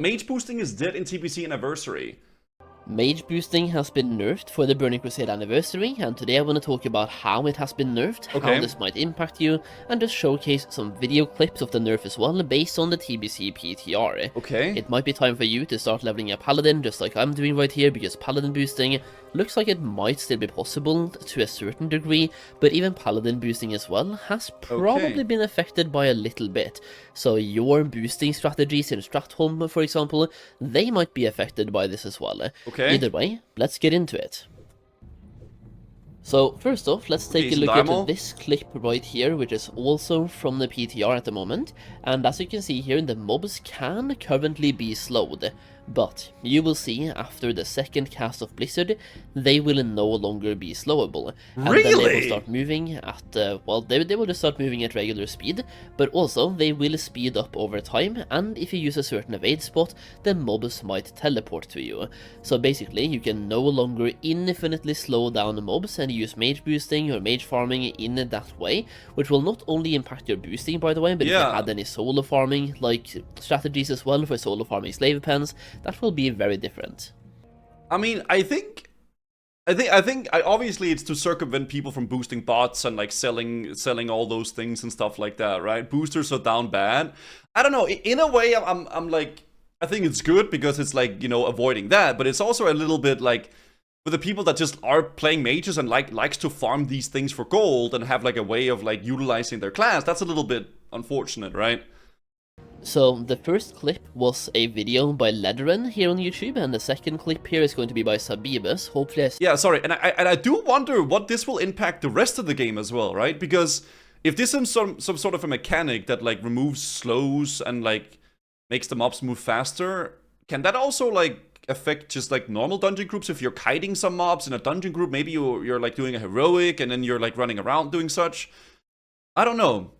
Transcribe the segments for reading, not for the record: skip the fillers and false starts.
Mage boosting is dead in TBC anniversary. Mage boosting has been nerfed for the Burning Crusade anniversary, and today I want to talk about how it has been nerfed, how this might impact you, and just showcase some video clips of the nerf as well based on the TBC PTR. Okay. It might be time for you to start leveling a Paladin just like I'm doing right here, because Paladin boosting looks like it might still be possible to a certain degree, but even Paladin boosting as well has probably been affected by a little bit. So your boosting strategies in Stratholm, for example, they might be affected by this as well. Okay. Either way, let's get into it. So first off, let's take a look at this clip right here, which is also from the PTR at the moment. And as you can see here, the mobs can currently be slowed, but you will see after the second cast of Blizzard, they will no longer be slowable. And then they will start moving at, well, they will just start moving at regular speed, but also they will speed up over time, and if you use a certain evade spot, the mobs might teleport to you. So basically, you can no longer infinitely slow down the mobs and use mage boosting or mage farming in that way, which will not only impact your boosting, by the way, but if you had any solo farming like strategies as well for solo farming slave pens, that will be very different. I mean, I think obviously it's to circumvent people from boosting bots and like selling all those things and stuff like that, right? Boosters are down bad. I don't know. In a way, I'm like, I think it's good because it's like, you know, avoiding that, but it's also a little bit like for the people that just are playing mages and likes to farm these things for gold and have like a way of like utilizing their class. That's a little bit unfortunate, right? So the first clip was a video by Lederen here on YouTube, and the second clip here is going to be by Sabibus. Hopefully yeah, sorry, and I do wonder what this will impact the rest of the game as well, right? Because if this is some sort of a mechanic that like removes slows and like makes the mobs move faster, can that also like affect just like normal dungeon groups? If you're kiting some mobs in a dungeon group, maybe you're like doing a heroic and then you're like running around doing such. I don't know.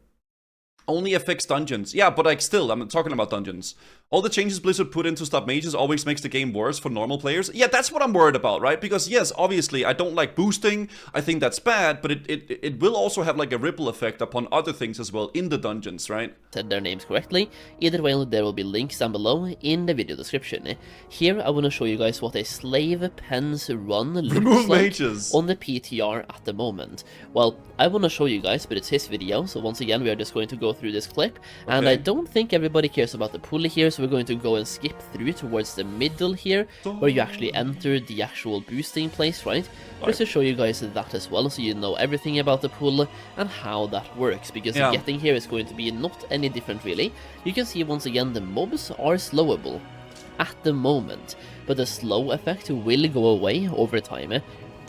Only affects dungeons. Yeah, but like still, I'm talking about dungeons. All the changes Blizzard put in to stop mages always makes the game worse for normal players. Yeah, that's what I'm worried about, right? Because yes, obviously, I don't like boosting. I think that's bad, but it will also have like a ripple effect upon other things as well in the dungeons, right? Said their names correctly. Either way, there will be links down below in the video description. Here, I want to show you guys what a slave pen's run looks like on the PTR at the moment. Well, I want to show you guys, but it's his video, so once again, we are just going to go through this clip. And I don't think everybody cares about the pulley here, so we're going to go and skip through towards the middle here, where you actually enter the actual boosting place, right? Just to show you guys that as well, so you know everything about the pull and how that works, because getting here is going to be not any different really. You can see once again the mobs are slowable at the moment, but the slow effect will go away over time.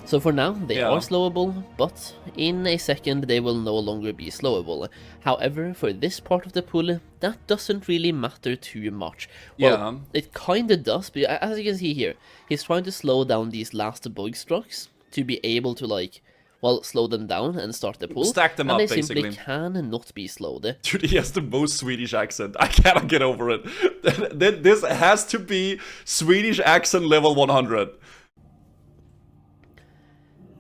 So for now, they are slowable, but in a second they will no longer be slowable. However, for this part of the pull, that doesn't really matter too much. Well, it kinda does, but as you can see here, he's trying to slow down these last bug strokes to be able to like, well, slow them down and start the pull. Stack them up, they basically. simply cannot be slowed. Dude, he has the most Swedish accent. I cannot get over it. This has to be Swedish accent level 100.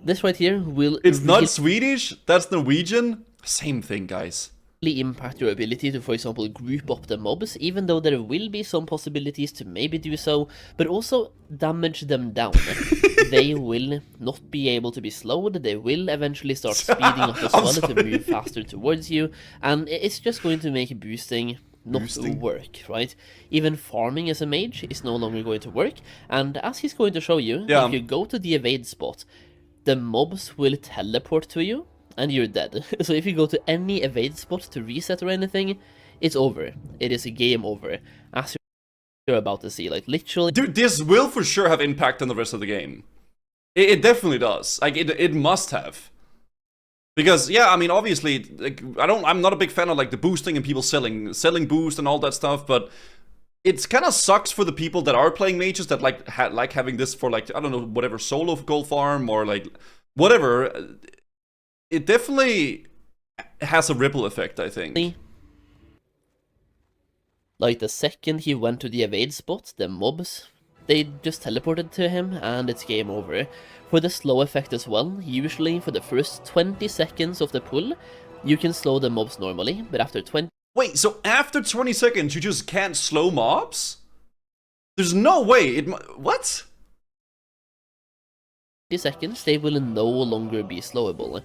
This right here will... It's not Swedish, that's Norwegian. Same thing, guys. Impact your ability to, for example, group up the mobs, even though there will be some possibilities to maybe do so, but also damage them down. They will not be able to be slowed, they will eventually start speeding up as well to move faster towards you, and it's just going to make boosting not work, right? Even farming as a mage is no longer going to work, and as he's going to show you, if you go to the evade spot, the mobs will teleport to you, and you're dead. So if you go to any evade spot to reset or anything, it's over. It is a game over. As you're about to see, like literally... Dude, this will for sure have impact on the rest of the game. It definitely does. Like, it must have. Because, yeah, I mean, obviously, like, I'm not a big fan of, like, the boosting and people selling boost and all that stuff, but... It kind of sucks for the people that are playing mages that like having this for like, I don't know, whatever solo gold farm or like whatever. It definitely has a ripple effect, I think. Like the second he went to the evade spot, the mobs, they just teleported to him and it's game over. For the slow effect as well, usually for the first 20 seconds of the pull, you can slow the mobs normally, but after 20... Wait, so after 20 seconds, you just can't slow mobs? There's no way it... What? 30 seconds, they will no longer be slowable.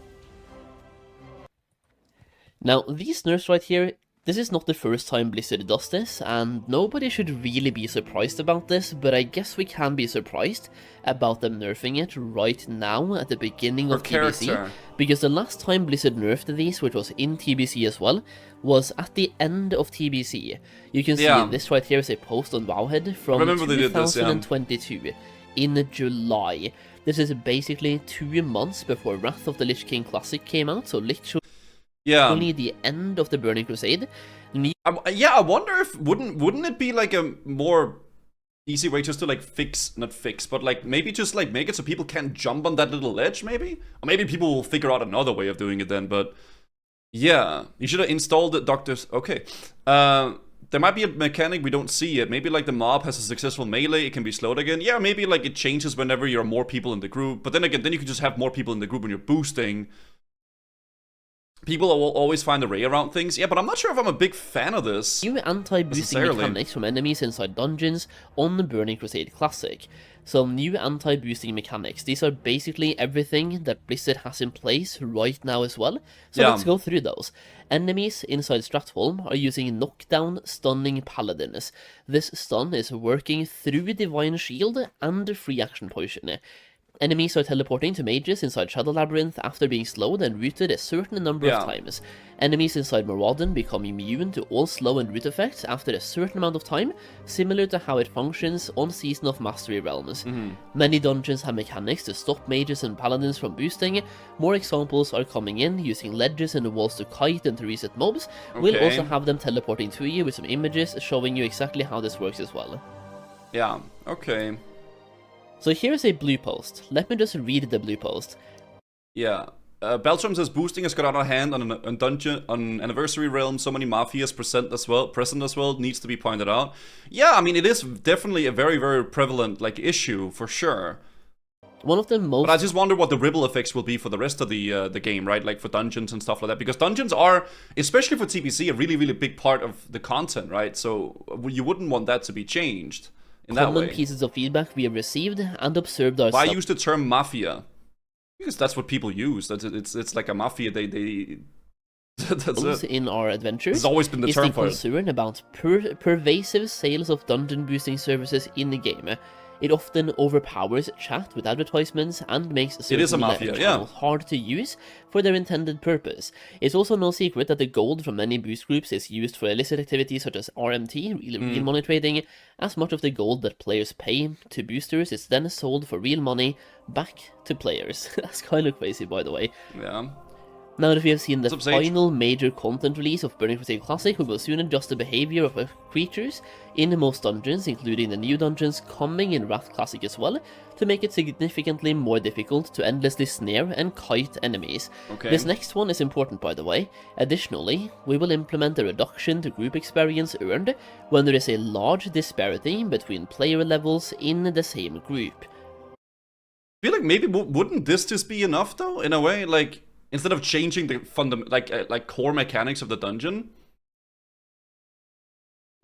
Now, these nerfs right here, this is not the first time Blizzard does this, and nobody should really be surprised about this, but I guess we can be surprised about them nerfing it right now at the beginning of TBC, because the last time Blizzard nerfed these, which was in TBC as well, was at the end of TBC. You can see this right here is a post on Wowhead from 2022 in July. This is basically 2 months before Wrath of the Lich King Classic came out, so literally only the end of the Burning Crusade. Yeah, I wonder if wouldn't it be like a more easy way just to like not fix, but like maybe just like make it so people can't jump on that little ledge, maybe? Or maybe people will figure out another way of doing it then, but yeah, you should have installed the doctors. Okay. There might be a mechanic we don't see yet. Maybe like the mob has a successful melee, it can be slowed again. Yeah, maybe like it changes whenever you're more people in the group. But then again, then you can just have more people in the group when you're boosting. People will always find a way around things. Yeah, but I'm not sure if I'm a big fan of this. New anti-boosting mechanics from enemies inside dungeons on the Burning Crusade Classic. Some new anti-boosting mechanics. These are basically everything that Blizzard has in place right now as well. So let's go through those. Enemies inside Stratholme are using knockdown stunning paladins. This stun is working through Divine Shield and free action potion. Enemies are teleporting to mages inside Shadow Labyrinth after being slowed and rooted a certain number of times. Enemies inside Maraudon become immune to all slow and root effects after a certain amount of time, similar to how it functions on Season of Mastery realms. Many dungeons have mechanics to stop mages and paladins from boosting. More examples are coming in, using ledges in the walls to kite and to reset mobs. We'll also have them teleporting to you with some images showing you exactly how this works as well. Yeah, okay. So here's a blue post. Let me just read the blue post. Yeah. Beltram says boosting has got out of hand on dungeon on Anniversary Realm. So many mafias present as well. Needs to be pointed out. Yeah, I mean it is definitely a very, very prevalent like issue for sure. One of the most. But I just wonder what the ripple effects will be for the rest of the game, right? Like for dungeons and stuff like that, because dungeons are, especially for TBC, a really, really big part of the content, right? So you wouldn't want that to be changed. Common pieces of feedback we have received and observed ourselves. Why use the term mafia? Because that's what people use. It's like a mafia. That's it. In our adventures. It's always been the term for it. Concern about pervasive sales of dungeon boosting services in the game. It often overpowers chat with advertisements and makes certain channels hard to use for their intended purpose. It's also no secret that the gold from many boost groups is used for illicit activities such as RMT, real money trading, as much of the gold that players pay to boosters is then sold for real money back to players. That's kind of crazy, by the way. Yeah. Now that we have seen the final major content release of Burning Crusade Classic, we will soon adjust the behavior of creatures in most dungeons, including the new dungeons coming in Wrath Classic as well, to make it significantly more difficult to endlessly snare and kite enemies. This next one is important, by the way. Additionally, we will implement a reduction to group experience earned when there is a large disparity between player levels in the same group. I feel like maybe wouldn't this just be enough though, in a way? Like, instead of changing the like core mechanics of the dungeon.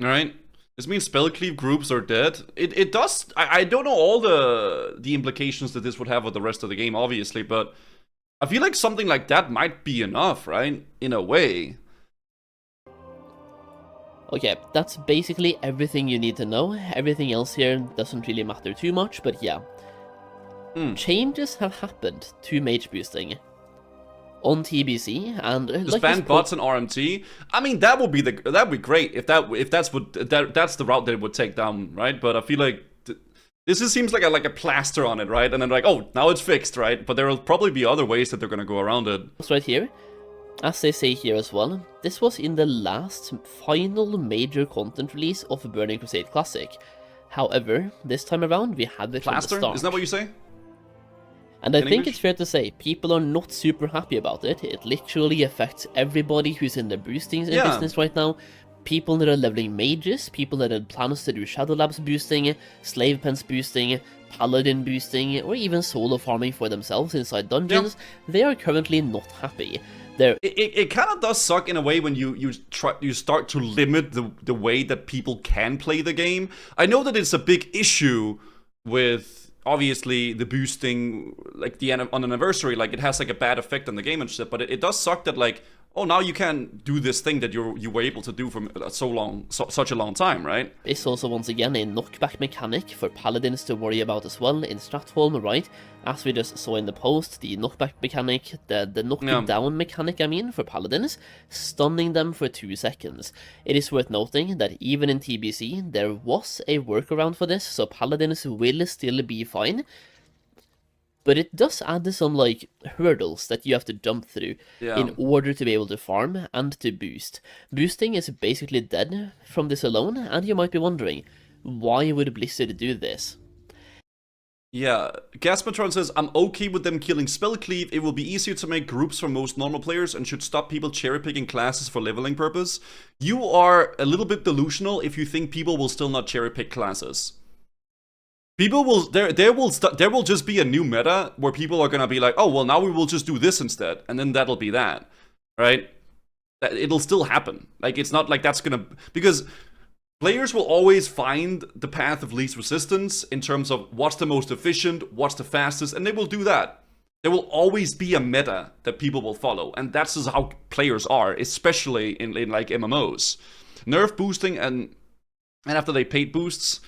Alright? This means spell cleave groups are dead. It does. I don't know all the implications that this would have with the rest of the game, obviously, but I feel like something like that might be enough, right? In a way. Okay, that's basically everything you need to know. Everything else here doesn't really matter too much, but yeah. Changes have happened to mage boosting on TBC, and just ban bots and RMT. I mean, that would be great if that's the route that it would take down, right? But I feel like this just seems like a plaster on it, right? And then like, oh, now it's fixed, right? But there will probably be other ways that they're gonna go around it. Right here, as they say here as well, this was in the last final major content release of Burning Crusade Classic. However, this time around we have it plaster? From the start. Isn't that what you say? And I think it's fair to say, people are not super happy about it. It literally affects everybody who's in the boosting business right now. People that are leveling mages, people that had plans to do Shadow Labs boosting, Slave Pens boosting, Paladin boosting, or even solo farming for themselves inside dungeons, they are currently not happy. It kind of does suck in a way when you start to limit the way that people can play the game. I know that it's a big issue with obviously the boosting, like on anniversary, like it has like a bad effect on the game and shit. But it does suck that like, oh, now you can't do this thing that you were able to do for such a long time, right? It's also once again a knockback mechanic for paladins to worry about as well in Stratholme, right? As we just saw in the post, the knockback mechanic, the knocking down mechanic, I mean, for paladins, stunning them for 2 seconds. It is worth noting that even in TBC, there was a workaround for this, so paladins will still be fine. But it does add some, like, hurdles that you have to jump through in order to be able to farm and to boost. Boosting is basically dead from this alone, and you might be wondering, why would Blizzard do this? Yeah, Gasmatron says, I'm okay with them killing spell cleave. It will be easier to make groups for most normal players and should stop people cherry-picking classes for leveling purpose. You are a little bit delusional if you think people will still not cherry-pick classes. People will, there will just be a new meta where people are gonna be like, oh, well, now we will just do this instead, and then that'll be that, right? It'll still happen. Like, it's not like that's gonna, because players will always find the path of least resistance in terms of what's the most efficient, what's the fastest, and they will do that. There will always be a meta that people will follow, and that's just how players are, especially in like MMOs. Nerf boosting and after they paid boosts,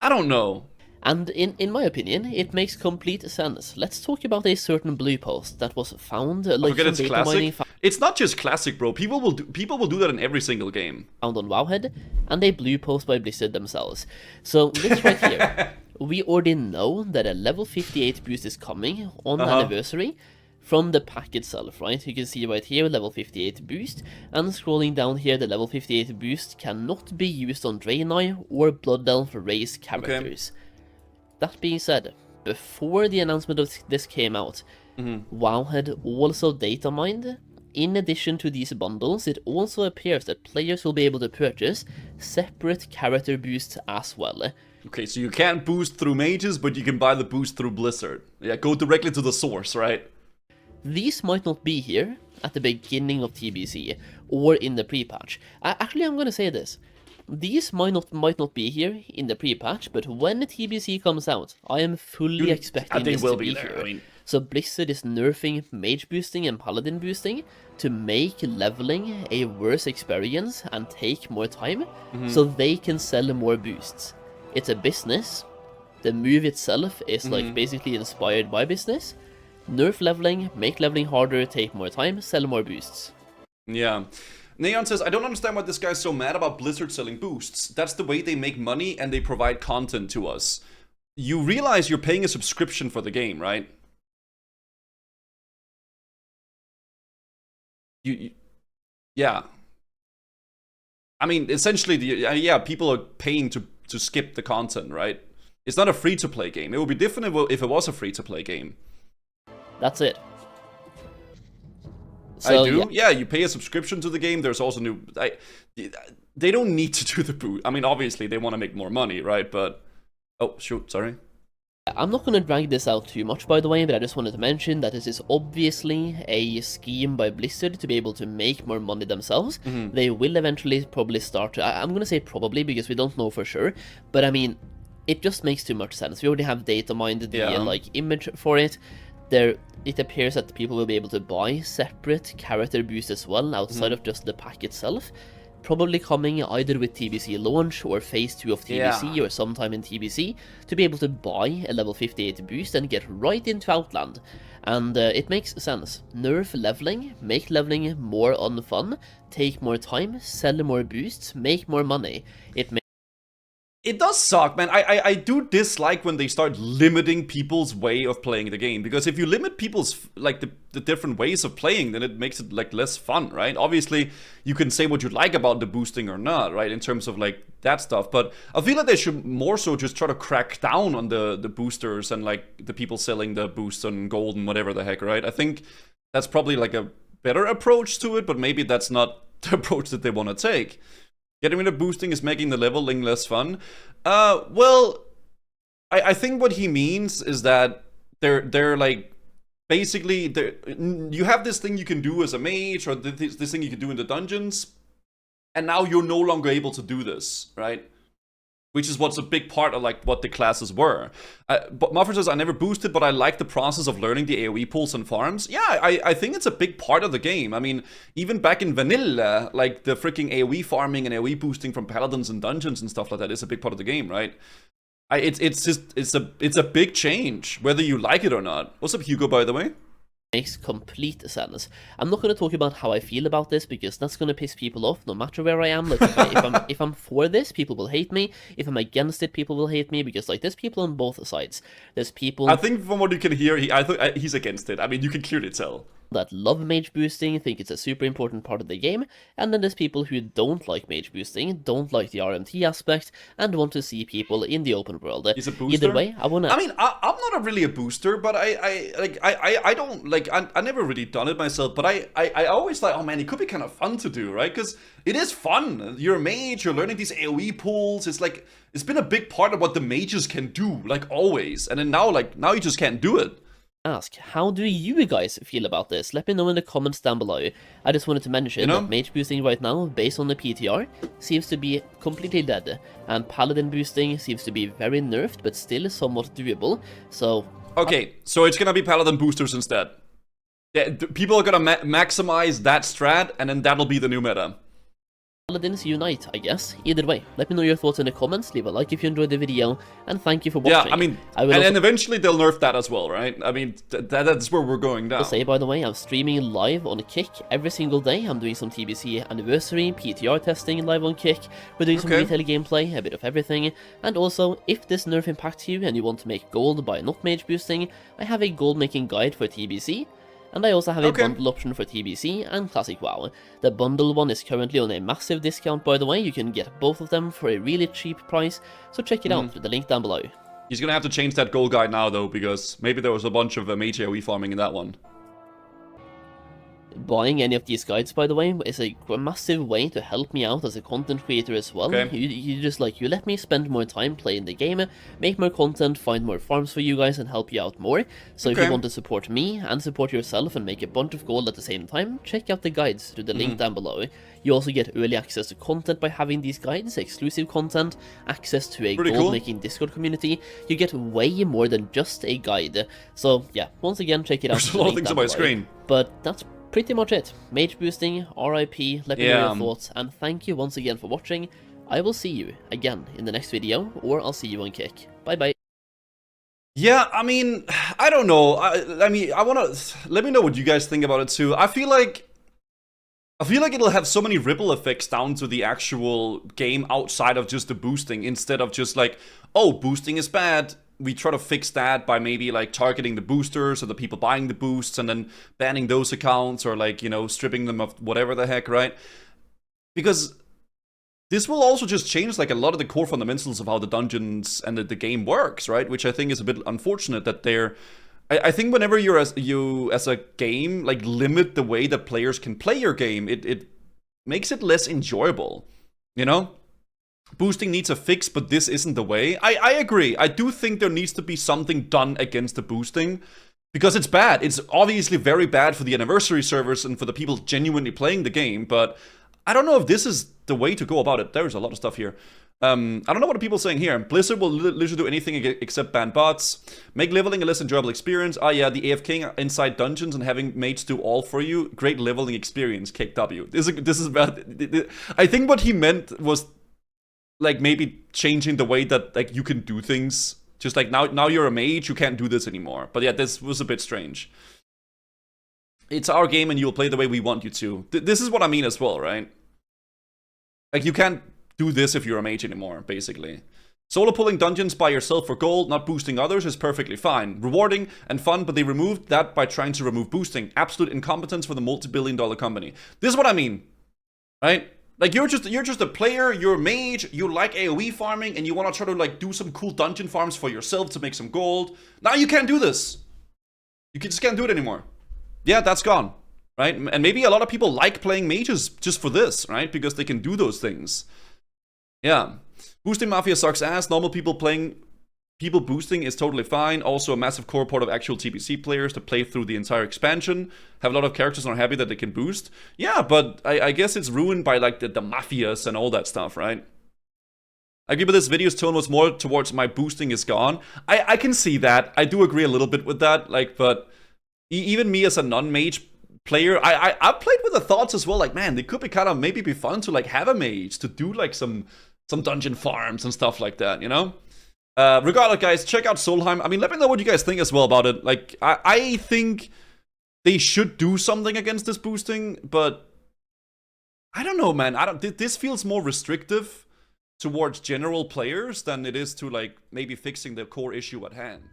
I don't know. And in my opinion, it makes complete sense. Let's talk about a certain blue post that was found like forget it's classic. It's not just classic, bro. People will do that in every single game. Found on Wowhead, and a blue post by Blizzard themselves. So this right here, we already know that a level 58 boost is coming on anniversary from the pack itself, right? You can see right here, level 58 boost, and scrolling down here, the level 58 boost cannot be used on Draenei or Blood Elf race characters. Okay. That being said, before the announcement of this came out, WoW had also data mined. In addition to these bundles, it also appears that players will be able to purchase separate character boosts as well. Okay, so you can't boost through mages, but you can buy the boost through Blizzard. Yeah, go directly to the source, right? These might not be here at the beginning of TBC or in the pre-patch. Actually, I'm gonna say this. These might not be here in the pre-patch, but when the TBC comes out, I am fully expecting this to be here. I mean, so Blizzard is nerfing mage boosting and paladin boosting to make leveling a worse experience and take more time, so they can sell more boosts. It's a business. The move itself is like basically inspired by business. Nerf leveling, make leveling harder, take more time, sell more boosts. Yeah. Neon says, I don't understand why this guy's so mad about Blizzard selling boosts. That's the way they make money and they provide content to us. You realize you're paying a subscription for the game, right? Yeah. I mean, essentially, yeah, people are paying to skip the content, right? It's not a free-to-play game. It would be different if it was a free-to-play game. That's it. So, I do. Yeah, you pay a subscription to the game. There's also new. They don't need to do the boost. I mean, obviously they want to make more money, right? But oh shoot, sorry. I'm not going to drag this out too much, by the way, but I just wanted to mention that this is obviously a scheme by Blizzard to be able to make more money themselves. They will eventually probably start. I'm going to say probably because we don't know for sure, but I mean, it just makes too much sense. We already have data mined the like image for it. It appears that people will be able to buy separate character boosts as well outside of just the pack itself. Probably coming either with TBC launch or phase 2 of TBC or sometime in TBC to be able to buy a level 58 boost and get right into Outland. And it makes sense. Nerf leveling, make leveling more unfun, take more time, sell more boosts, make more money. It does suck, man. I do dislike when they start limiting people's way of playing the game, because if you limit people's, like, the different ways of playing, then it makes it, like, less fun, right? Obviously, you can say what you like about the boosting or not, right, in terms of, like, that stuff, but I feel like they should more so just try to crack down on the boosters and, like, the people selling the boosts on gold and whatever the heck, right? I think that's probably, like, a better approach to it, but maybe that's not the approach that they want to take. Getting rid of boosting is making the leveling less fun. Well, I think what he means is that they're like basically, you have this thing you can do as a mage, or this thing you can do in the dungeons, and now you're no longer able to do this, right? Which is what's a big part of like what the classes were. But Muffin says, I never boosted, but I like the process of learning the AoE pools and farms. Yeah, I think it's a big part of the game. I mean, even back in vanilla, like the freaking AoE farming and AoE boosting from paladins and dungeons and stuff like that is a big part of the game, right? It's a big change, whether you like it or not. What's up, Hugo, by the way? Makes complete sense. I'm not going to talk about how I feel about this because that's going to piss people off no matter where I am. Like if I'm for this, people will hate me. If I'm against it, people will hate me because like there's people on both sides. There's people. I think from what you can hear, he's against it. I mean, you can clearly tell. That love mage boosting, think it's a super important part of the game, and then there's people who don't like mage boosting, don't like the RMT aspect, and want to see people in the open world. He's a booster? Either way, I wanna... I mean, I'm not really a booster, but I don't, like, I never really done it myself, but I always thought, oh man, it could be kind of fun to do, right? Because it is fun. You're a mage, you're learning these AoE pools, it's like, it's been a big part of what the mages can do, like, always. And then now you just can't do it. Ask, how do you guys feel about this? Let me know in the comments down below. I just wanted to mention that mage boosting right now, based on the PTR, seems to be completely dead, and paladin boosting seems to be very nerfed, but still somewhat doable, so... Okay, so it's gonna be paladin boosters instead. Yeah, people are gonna maximize that strat, and then that'll be the new meta. Paladins unite, I guess. Either way, let me know your thoughts in the comments, leave a like if you enjoyed the video, and thank you for watching. Yeah, I mean, and eventually they'll nerf that as well, right? I mean, that's where we're going now. I'll say, by the way, I'm streaming live on Kick every single day. I'm doing some TBC anniversary, PTR testing live on Kick. We're doing some retail gameplay, a bit of everything. And also, if this nerf impacts you and you want to make gold by not mage boosting, I have a gold making guide for TBC. And I also have a bundle option for TBC and Classic WoW. The bundle one is currently on a massive discount, by the way. You can get both of them for a really cheap price, so check it out through the link down below. He's gonna have to change that gold guide now, though, because maybe there was a bunch of Mage AoE farming in that one. Buying any of these guides, by the way, is a massive way to help me out as a content creator as well. You just like, you let me spend more time playing the game, make more content, find more farms for you guys and help you out more. So if you want to support me and support yourself and make a bunch of gold at the same time, check out the guides through the link down below. You also get early access to content by having these guides, exclusive content, access to a gold-making Discord community. You get way more than just a guide. So yeah, once again, check it out. There's a lot of things on my screen. But that's pretty much it. Mage boosting, RIP, let me know your thoughts, and thank you once again for watching. I will see you again in the next video, or I'll see you on Kick. Bye bye. Yeah, I mean, I don't know. I mean, I wanna... Let me know what you guys think about it too. I feel like it'll have so many ripple effects down to the actual game outside of just the boosting, instead of just like, oh, boosting is bad. We try to fix that by maybe like targeting the boosters or the people buying the boosts and then banning those accounts, or like, you know, stripping them of whatever the heck, right? Because this will also just change like a lot of the core fundamentals of how the dungeons and the game works, right? Which I think is a bit unfortunate that they're... I think whenever you're as a game like limit the way that players can play your game, it makes it less enjoyable, you know? Boosting needs a fix, but this isn't the way. I agree. I do think there needs to be something done against the boosting, because it's bad. It's obviously very bad for the anniversary servers and for the people genuinely playing the game, but I don't know if this is the way to go about it. There's a lot of stuff here. I don't know what the people are saying here. Blizzard will literally do anything except ban bots. Make leveling a less enjoyable experience. Ah, yeah, the AFK inside dungeons and having mates do all for you. Great leveling experience. KW. This is bad. I think what he meant was like maybe changing the way that like you can do things. Just like now you're a mage, you can't do this anymore. But yeah, this was a bit strange. It's our game and you'll play the way we want you to. This is what I mean as well, right? Like you can't do this if you're a mage anymore, basically. Solo pulling dungeons by yourself for gold, not boosting others, is perfectly fine. Rewarding and fun, but they removed that by trying to remove boosting. Absolute incompetence for the multi-billion-dollar company. This is what I mean, right? Like you're just a player, you're a mage, you like AoE farming, and you want to try to like do some cool dungeon farms for yourself to make some gold. Now you can't do this. You just can't do it anymore. Yeah, that's gone, right? And maybe a lot of people like playing mages just for this, right? Because they can do those things. Yeah. Boosting Mafia sucks ass. Normal people playing people boosting is totally fine. Also, a massive core part of actual TBC players to play through the entire expansion. Have a lot of characters and are happy that they can boost. Yeah, but I guess it's ruined by like the mafias and all that stuff, right? I agree, but this video's tone was more towards my boosting is gone. I can see that. I do agree a little bit with that. Like, but even me as a non-mage player, I've played with the thoughts as well. Like, man, it could be kind of maybe be fun to like have a mage to do like some dungeon farms and stuff like that, you know? Regardless, guys, check out Solheim. I mean, let me know what you guys think as well about it. Like, I think they should do something against this boosting, but I don't know, man. This feels more restrictive towards general players than it is to like maybe fixing the core issue at hand.